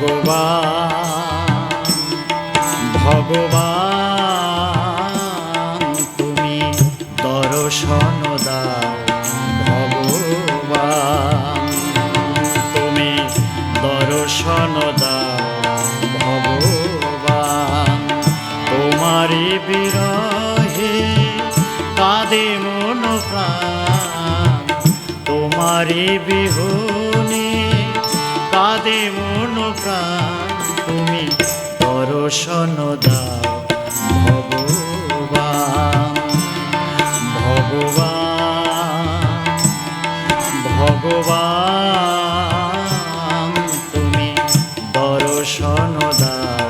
ভগবান ভগবান তুমি দর্শন দাও ভগবান তুমি দর্শন দাও ভগবান তোমারি বিরহে কাঁদে মন প্রাণ তোমারি বিহনে কাঁদে মন প্রাণ তুমি দর্শন দাও ভগবান ভগবান ভগবান তুমি দর্শন দাও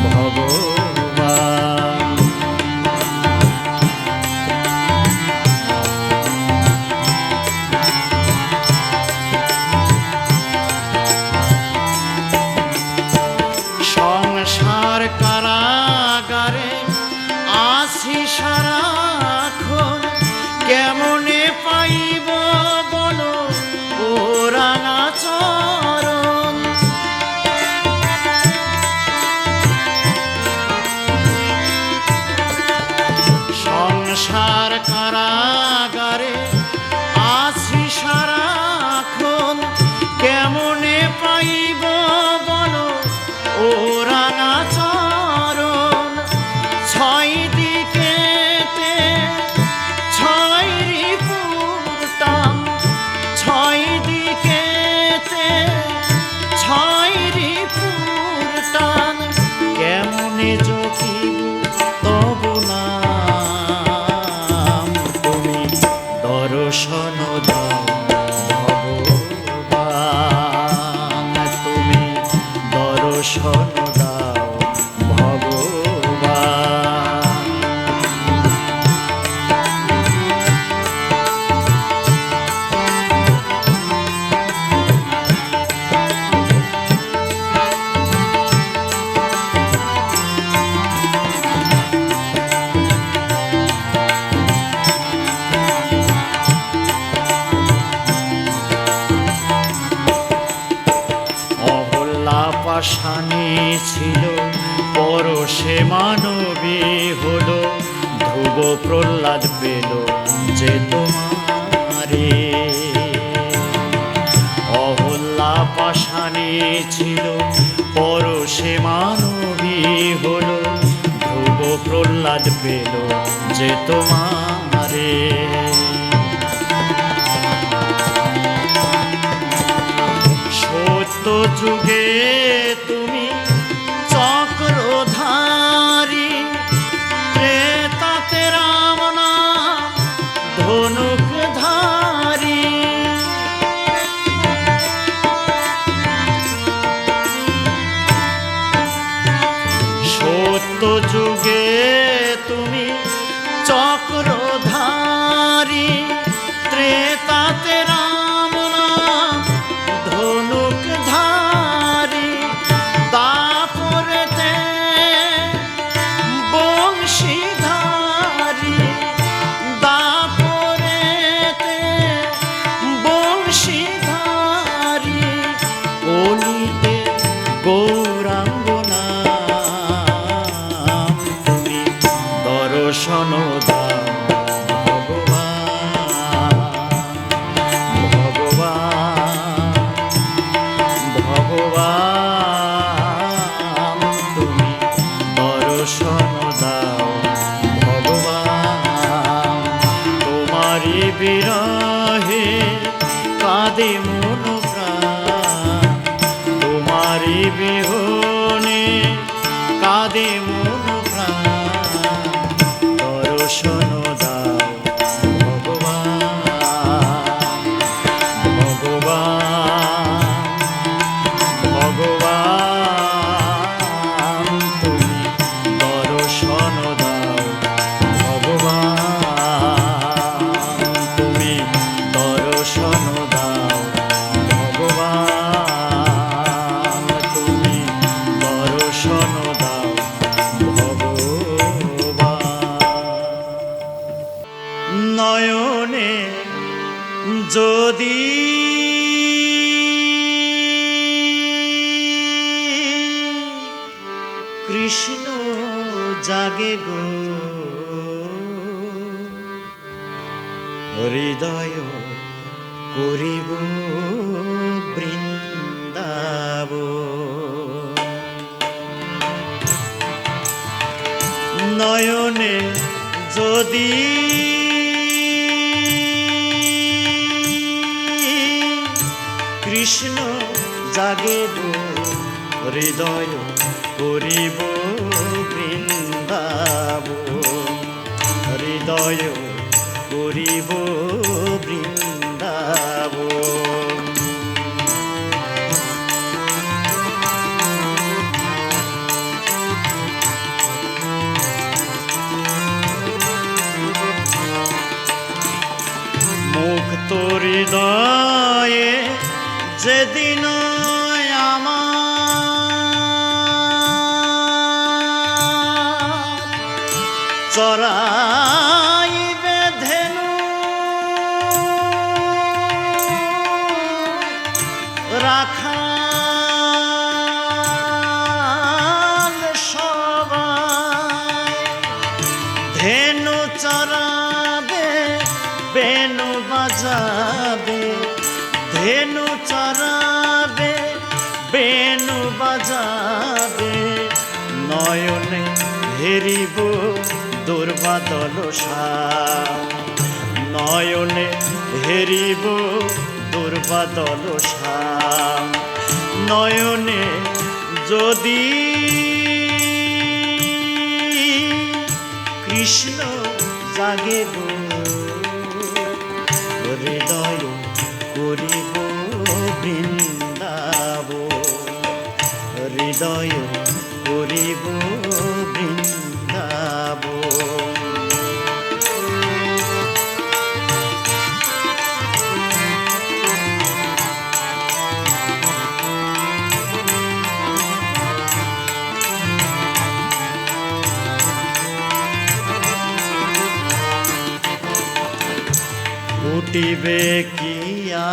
ভগবান সংসার কারাগারে আছি সারাক্ষণ কেমনে পাইব বলো ও রাঙা চরণ সংসার কারাগারে আছি সারাক্ষণ কেমনে পাইব বলো ও রাঙা চরণ ছয় দিকেতে ছয় রিপুটাম ছয় দিকেতে ছয় রিপুটান কেমনে জকিব তবু নাম তুমি দর্শন দাও ভগবান তুমি দর্শন দাও ভগবান পাষাণে ছিল পরশে মানবী হলো ধ্রুব প্রহ্লাদ পেল যে তোমারে অহল্যা পাষাণে ছিল পরশে মানবী হলো ধ্রুব প্রহ্লাদ পেল যে তোমারে সত্য যুগে তুমি চক্রধারী ত্রেতাতে রাম নাম ধনুকধারী সত্য যুগে তুমি চক্রধারী ত্রেতাতে রাম নাম ধনুকধারী দাপরেতে বংশীধারী দাপরেতে বংশীধারী কলিতে গৌরাঙ্গ নাম তুমি দর্শন দাও ভগবান তুমি দর্শন দাও ভগবান তোমারি বিরহে কাঁদে মন প্রাণ তোমারি বিহনে কাঁদে মন প্রাণ দর্শন দাও ভগবান ভগবান ভগবান তুমি দর্শন দাও ভগবান তুমি দর্শন দাও ভগবান তুমি দর্শন দাও কৃষ্ণ জাগে গো হৃদয় করিব বৃন্দাব নয়নে যদি কৃষ্ণ জাগে গো হৃদয় করিব বৃন্দাব হৃদয় করিব বৃন্দাব মুক্ত হৃদয়ে যেদিন আমার চরাইবে ধেনু রাখাল সবাই ধেনু চরাবে বেনু বাজাবে ধেনু চরাবে বেনু বাজাবে নয়নে হেরিব দুর্বাদল শ্যাম নয়নে হেরিব দুর্বাদল শ্যাম নয়নে যদি কৃষ্ণ জাগে গো হৃদয় করিব বৃন্দাব হৃদয় করিব বৃন্দাব উঠিবে কিয়া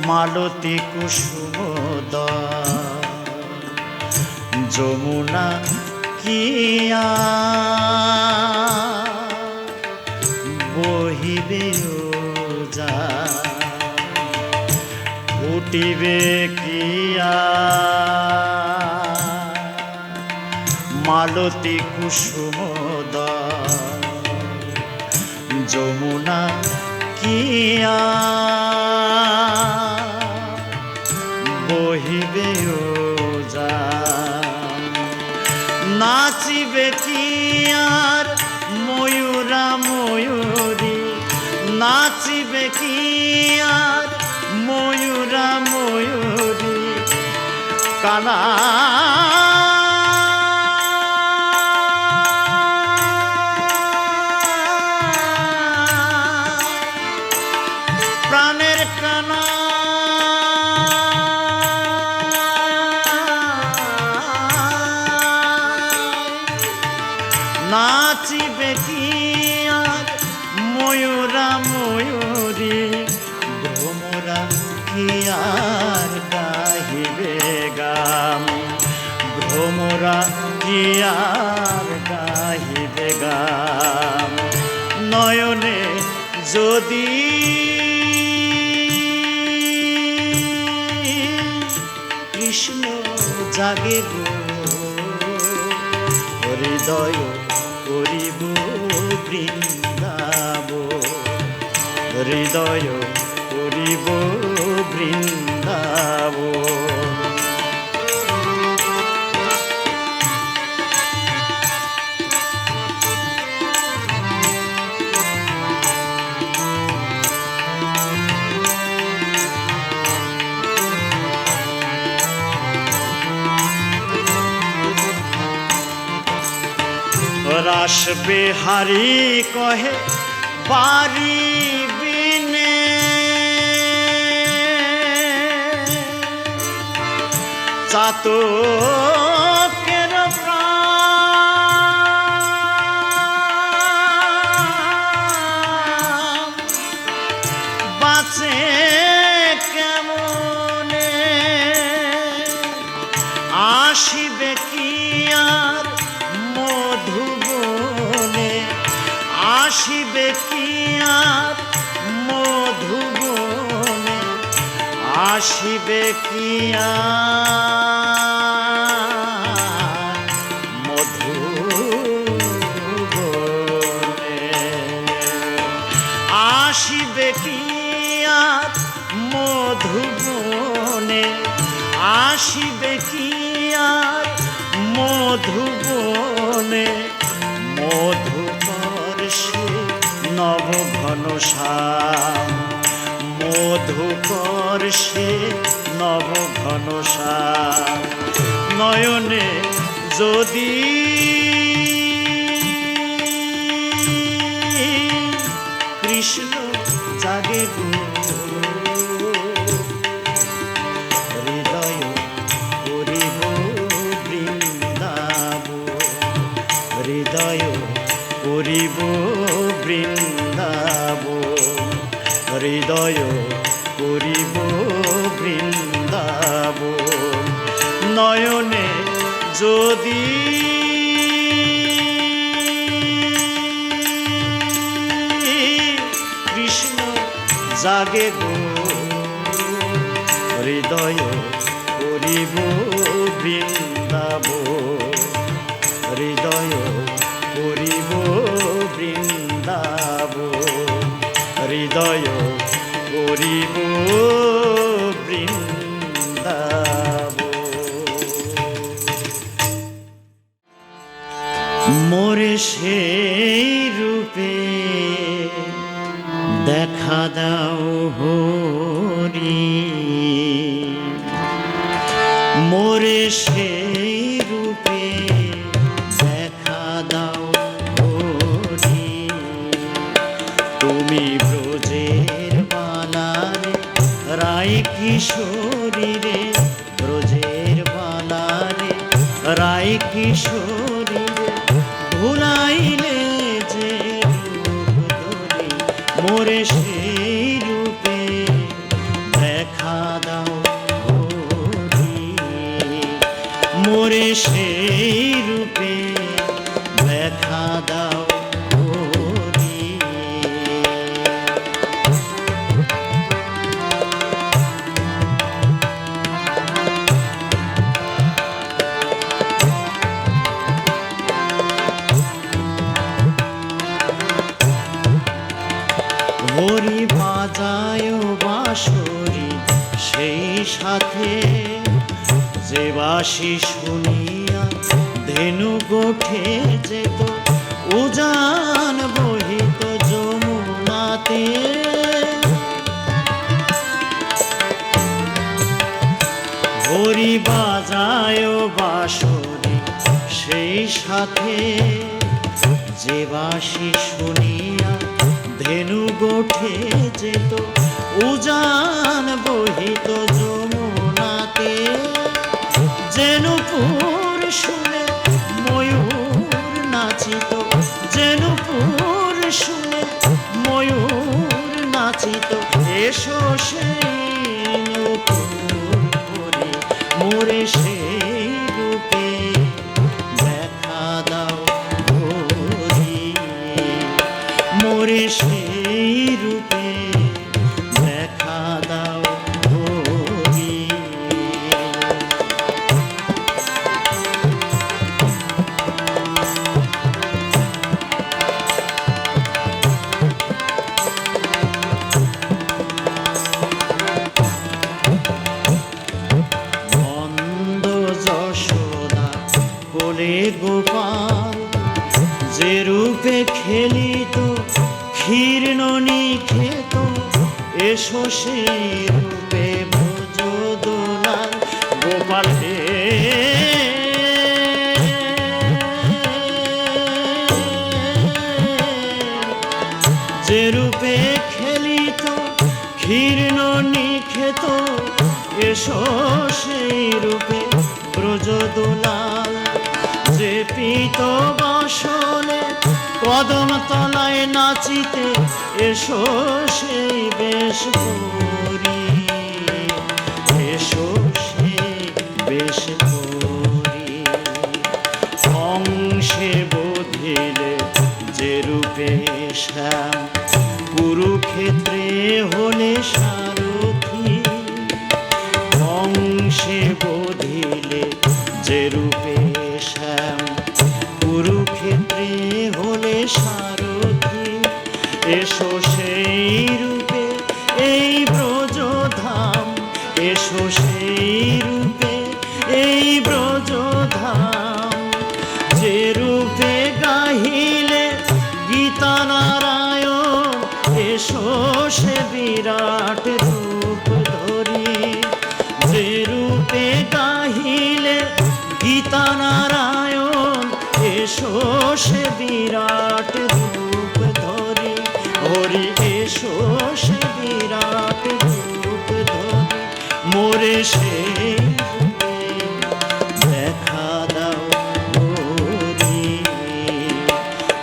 মালতী কুসুম যমুনা কিয়া বহিবে যা উঠিবে কিয়া মালতী কুসুম যমুনা কিয়া বহিবে যা নাচিবে কি আর ময়ূরা ময়ূরী নাচিবে কি আর ময়ূরা ময়ূরী কানা প্রাণের কানা নাচিবে কি আর ময়ূরা ময়ূরী ভ্রমরা কি আর গাহিবে গাম ভ্রমরা কি আর গাহিবে গাম নয়নে যদি কৃষ্ণ জাগে গো হৃদয় করিব বৃন্দাব হৃদয় করিব বৃন্দাব রাস বিহারী কহে পারি বিনে চাতকের প্রাণ বাঁচে কেমনে আসিবে আসিবে কি আর মধুবনে, আসিবে কি আর মধুবনে, আসিবে কি আর মধুবনে, মধুকর সে নব ঘন শ্যাম, মধুকর সে নব ঘন শ্যাম। নয়নে যদি কৃষ্ণ জাগে গো, হৃদয় করিব বৃন্দাব, হৃদয় করিব বৃন্দাব, হৃদয় করিব বৃন্দাব। নয়নে যদি কৃষ্ণ জাগে গো, হৃদয় করিব বৃন্দাব, হৃদয় করিব বৃন্দাব, হৃদয় করিব বৃন্দাব। মোরে সেই রূপে দেখা দাও হরি, মোরে সেই রূপে দেখা দাও হরি। তুমি ব্রজের বালারে রায় কিশোরী রে, ব্রজের বালারে রায় কিশোরী রে, ভুলাইলে যে রূপ ধরি। মোরে সেই রূপে দেখা দাও হরি, মোরে সেই রূপে দেখা দাও হরি। হরি বাজায় বাঁশরি সেই সাথে, যে বাঁশি শুনিয়া ধেনু গোঠে যেত, উজান বহিত যমুনাতে। হরি বাজায় বাঁশরি সেই সাথে, যে বাঁশি শুনিয়া ধেনু গোঠে যেত, উজান বহিত যমুনাতে। যেনুপুর শুনে ময়ূর নাচিত, যেনুপুর শুনে ময়ূর নাচিত। এসো সেই নূপুর হরি, মোরে সেই রূপে দেখা দাও হরি, মোরে সেই রূপে দেখা দাও হরি। নন্দ যশোদা কোলে গোপাল, যে রূপে খেলিত ক্ষীর নিখেত। এসো সেই রূপে ব্রজ দোলাল গোপাল হে, যে রূপে খেলিত ক্ষীর নিখেত। এসো সেই রূপে ব্রজ দোলাল, যে পীত বাসনে কদম তলায় নাচিতে। এসো সেই বেশ করি, এসো সেই বেশ করি। অংশে বোধিলে যে রূপে শ্যাম, কুরুক্ষেত্রে হলে সারথি। বেশে বধিলে যে রূপে শ্যাম, কুরুক্ষেত্রে হলে সারথি, এসো সেই রূপে এই ব্রজধাম, এসো সেই রূপে এই ব্রজধাম। যে রূপে গাহিলে গীতা নারায়ণ, এসো সে বিরাট রূপ ধরি। যে রূপে গাহিলে গীতা নারায়ণ, এসো সে বিরাট রূপ ধরি। হরি এসো সে বিরাট রূপ ধরি। মোরে সেই রূপে দেখা দাও হরি।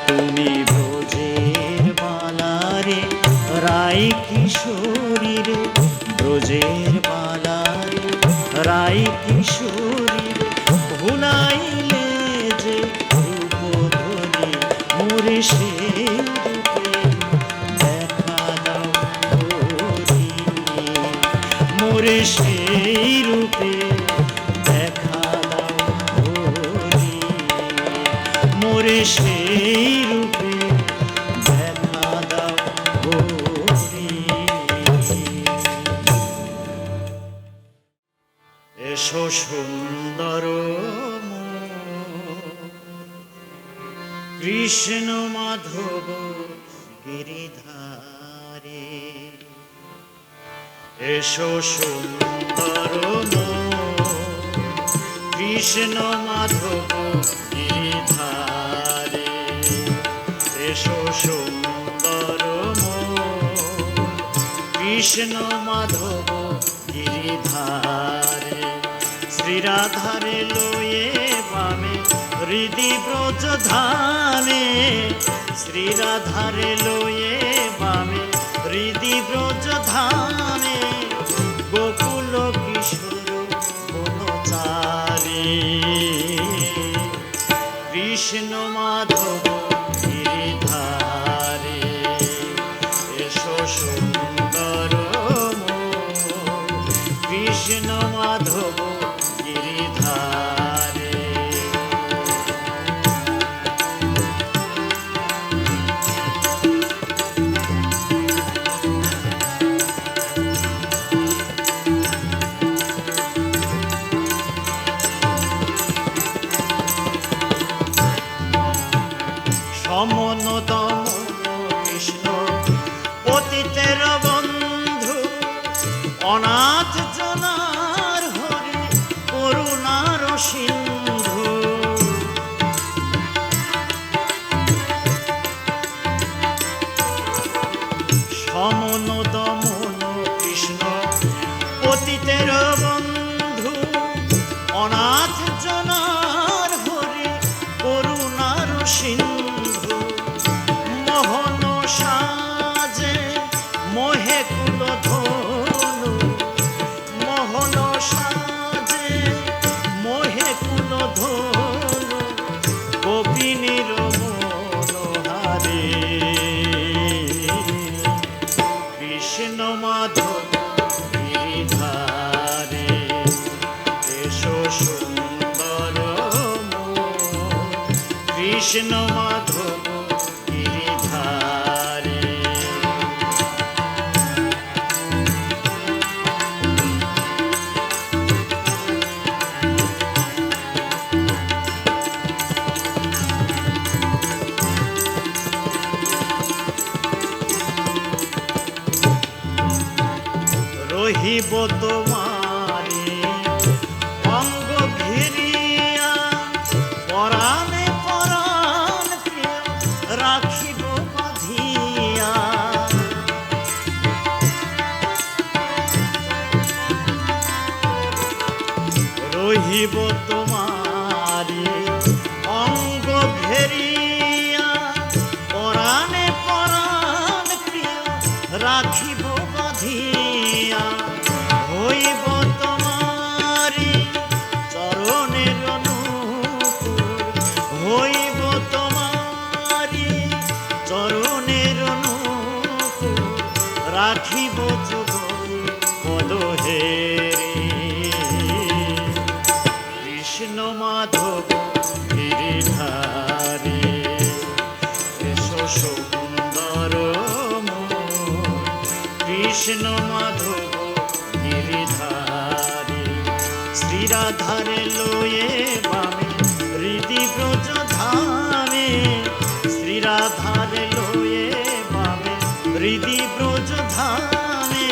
তুমি ব্রজের বালারে রাই কিশোরী রে, ব্রজের বালারে রাই কিশোরী রে, ভুলাইলে যে রূপ ধরি। মোরে সেই রূপে দেখা দাও হরি। মোরে সেই রূপে দেখা দাও হরি। মোরে সেই রূপে দেখা দাও হরি। এসো সুন্দর কৃষ্ণ মাধব গিরিধারে, এসো সুন্দর কৃষ্ণ মাধব গিরিধারে, এসো সুন্দর কৃষ্ণ মাধব গিরিধারে। শ্রীরাধারে লয়ে বামে হৃদি ব্রজধামে, শ্রীরাধারে লয়ে বামে হৃদি ব্রজধামে, গোকুল কিশোর বনচারী। কৃষ্ণ মাধব গিরিধারে, এসো সুন্দর কৃষ্ণ মাধব গিরিধারে। সমন দমন কৃষ্ণ পতিতের বন্ধু, অনাথ জনার হরি করুণার সিন্ধু। সমন দমন কৃষ্ণ পতিতের বন্ধু, অনাথ জনার হরি করুণার সিন্ধু। মোহন সাজে মোহে কুল ধনু, মোহন সাজে মোহে কুল ধনু, গোপিনীর মনোহারে। কৃষ্ণ মাধব গিরিধারে, এসো সুন্দর কৃষ্ণ মাধব গিরিধারে। রহিব তোমারে অঙ্গ ঘিরিয়া, পরাণে পরাণ প্রিয় রাখিব বাঁধিয়া। রহিব তোমারে অঙ্গ ঘেরিয়া, পরাণে পরাণ প্রিয় রাখিব বাঁধিয়া। হইব তোমারি চরণের অনুকূল, হইব তোমারি চরণের অনুকূল, রাখিব যুগল পদহেরি। শ্রীরাধারে লয়ে বামে হৃদি ব্রজ ধামে শ্রীরাধারে লয়ে বামে হৃদি ব্রজ ধামে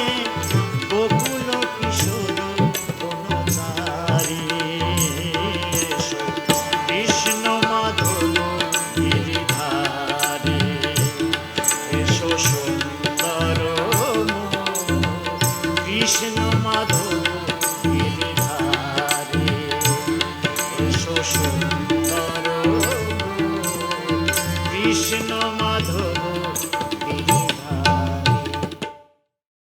গোকুল কিশোর বনচারী এসো কৃষ্ণ মাধব গিরিধারী এসো সুন্দর কৃষ্ণ মাধব গিরিধারী এসো সুন্দর কৃষ্ণ